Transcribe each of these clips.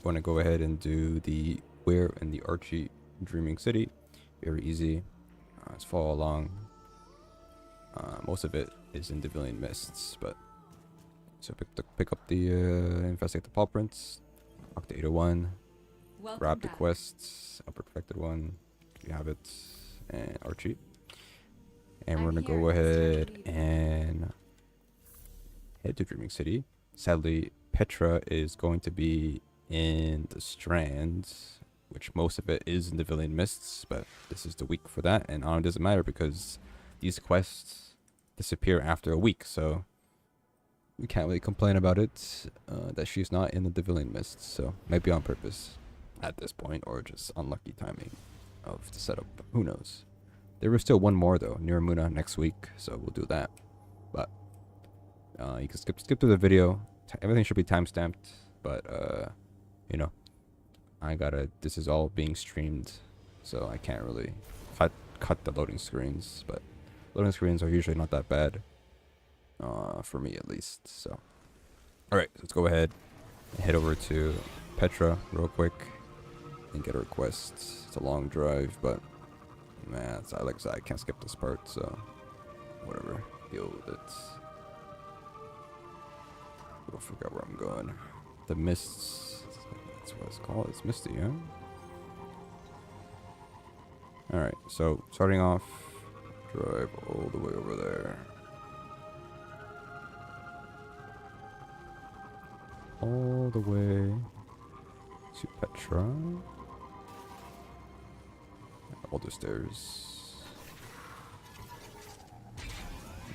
want to go ahead and do the where in the Archie Dreaming City. Very easy. Let's follow along. Most of it is in Devilian Mists, but so pick up the investigate the Pawprints, talk to 801, grab the quests, upper perfected one, you have it, and Archie. And we're gonna go ahead and head to Dreaming City. Sadly, Petra is going to be in the Strands, which most of it is in the Devilian Mists, but this is the week for that, and it doesn't matter because these quests disappear after a week, so we can't really complain about it that she's not in the Devilian Mists. So maybe on purpose at this point, or just unlucky timing of the setup. Who knows? There was still one more though, near Muna next week, so we'll do that. But you can skip through the video. Everything should be timestamped, but you know, this is all being streamed, so I can't really cut the loading screens, but loading screens are usually not that bad, for me at least. So alright, so let's go ahead and head over to Petra real quick and get a request. It's a long drive, but man, I can't skip this part, so whatever, deal with it. I forgot where I'm going. The Mists, that's what it's called. It's misty, huh? Alright, so starting off, drive all the way over there. All the way to Petra. All the stairs.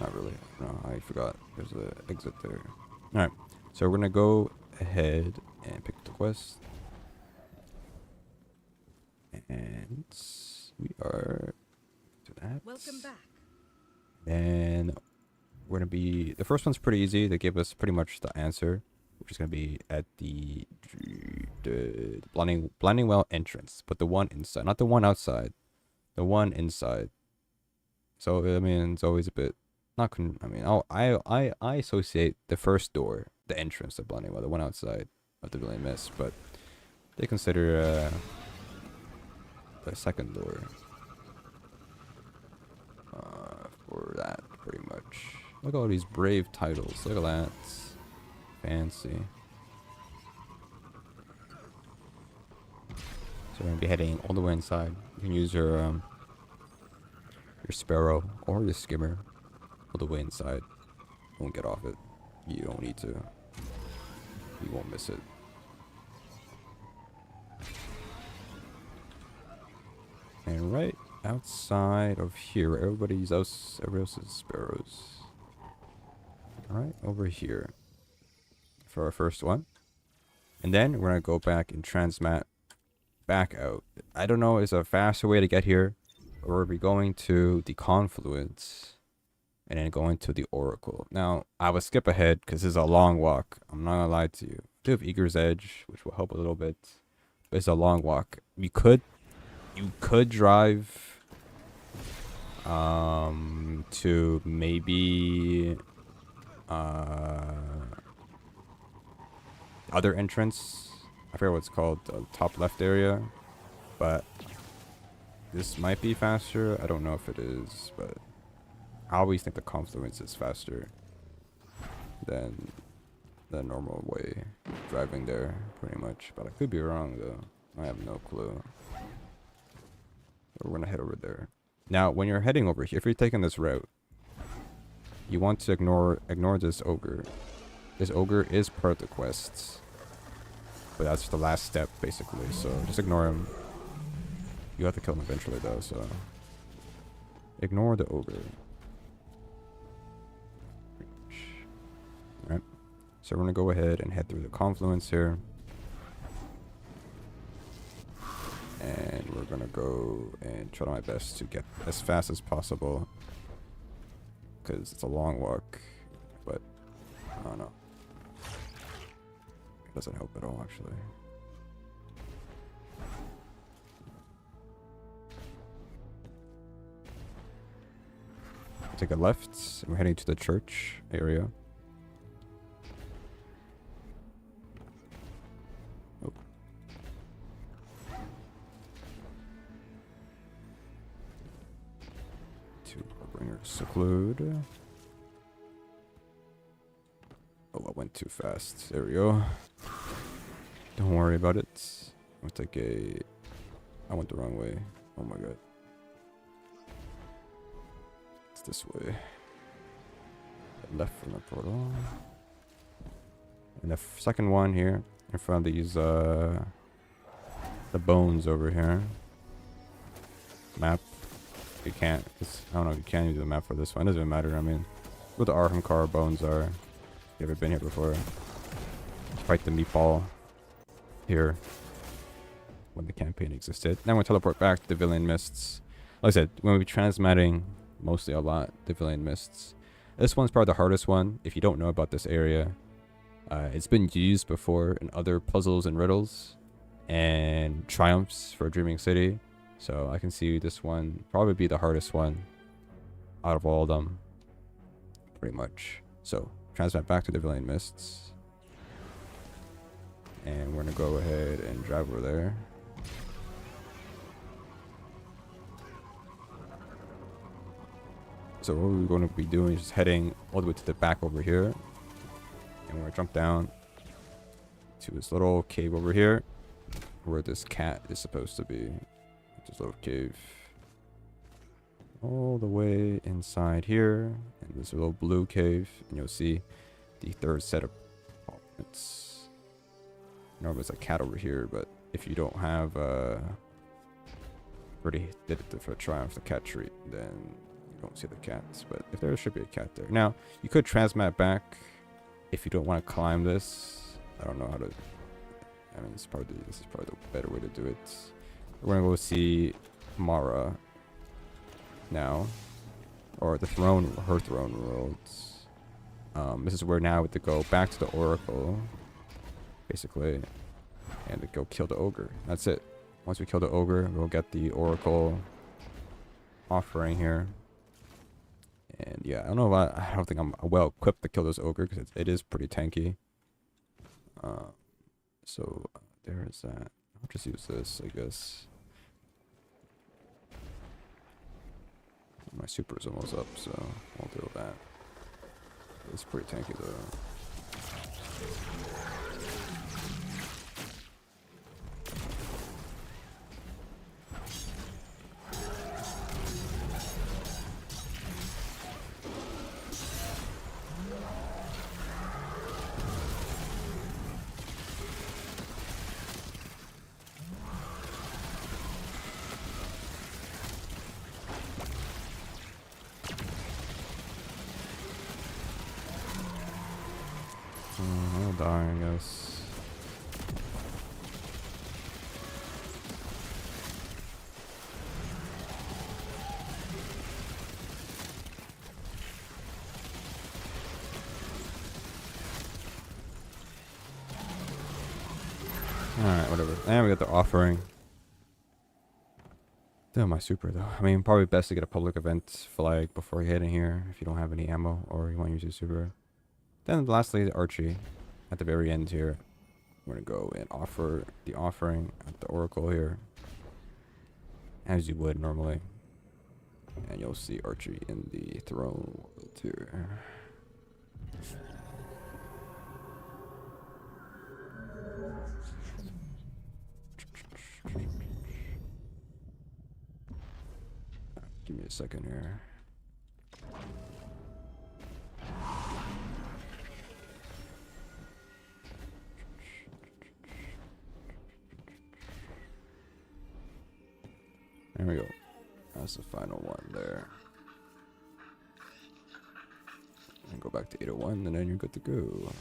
Not really. No, I forgot. There's an exit there. Alright, so we're gonna go ahead and pick the quest. And we are to that. Welcome back. And we're gonna be, the first one's pretty easy. They gave us pretty much the answer, which is gonna be at the blinding well entrance, but the one inside, not the one outside, the one inside. So I mean, it's always a bit not. I associate the first door, the entrance to blinding well, the one outside of the Devilian Mist, but they consider the second door for that pretty much. Look at all these brave titles. Look at that. Fancy. So we're gonna be heading all the way inside. You can use your sparrow or your skimmer all the way inside. Don't get off it. You don't need to. You won't miss it. And right outside of here, everybody else's sparrows. Alright, over here for our first one. And then we're gonna go back and transmat back out. I don't know, is a faster way to get here, or we'll be going to the Confluence and then going to the Oracle. Now, I would skip ahead because this is a long walk. I'm not gonna lie to you. I do have Eager's Edge, which will help a little bit, but it's a long walk. You could drive to maybe other entrance. I forget what it's called, the top left area, but this might be faster. I don't know if it is, but I always think the Confluence is faster than the normal way driving there, pretty much. But I could be wrong though. I have no clue. We're gonna head over there. Now, when you're heading over here, if you're taking this route, you want to ignore this ogre. This ogre is part of the quests, but that's the last step basically. So just ignore him. You have to kill him eventually though, so ignore the ogre. All right. So we're gonna go ahead and head through the Confluence here. And we're gonna go and try my best to get as fast as possible, because it's a long walk, but I don't know. It doesn't help at all, actually. Take a left, and we're heading to the church area. And here, seclude. Oh, I went too fast. There we go. Don't worry about it. I'll take a... I went the wrong way. Oh my god. It's this way. Left from the portal. And the second one here. In front of these, the bones over here. Map. You can't... I don't know if you can use the map for this one. It doesn't matter. I mean, what the Arkham Car bones are. You ever been here before? Fight the meatball here when the campaign existed. Now we'll teleport back to the Villain Mists. Like I said, we'll be transmatting mostly a lot the Villain Mists. This one's probably the hardest one if you don't know about this area. It's been used before in other puzzles and riddles and triumphs for Dreaming City. So I can see this one probably be the hardest one out of all of them. Pretty much. So transmat back to the Villain Mists. And we're going to go ahead and drive over there. So what we're going to be doing is just heading all the way to the back over here. And we're going to jump down to this little cave over here. Where this cat is supposed to be. This little cave. All the way inside here. And this little blue cave. And you'll see the third set of Pawprints. Normally it's a cat over here, but if you don't have already did it for Triumph the cat treat, then you don't see the cats. But if there should be a cat there. Now you could transmat back if you don't want to climb this. I don't know how to. I mean, this is probably the better way to do it. We're gonna go see Mara now, or the throne, her throne worlds. This is where now we have to go back to the Oracle. Basically, and to go kill the ogre. That's it. Once we kill the ogre, we'll get the Oracle offering here. And yeah, I don't know if I don't think I'm well equipped to kill this ogre because it is pretty tanky. So there's that. I'll just use this, I guess. My super is almost up, so I'll deal with that. It's pretty tanky though. I'll die, I guess. Alright, whatever. And we got the offering. Still my super though. I mean, probably best to get a public event flag before you head in here if you don't have any ammo or you want to use your super. Then lastly, the Archie. At the very end here, we're going to go and offer the offering at the Oracle here. As you would normally. And you'll see Archie in the throne world here. Give me a second here. There we go. That's the final one there. And go back to 801 and then you're good to go.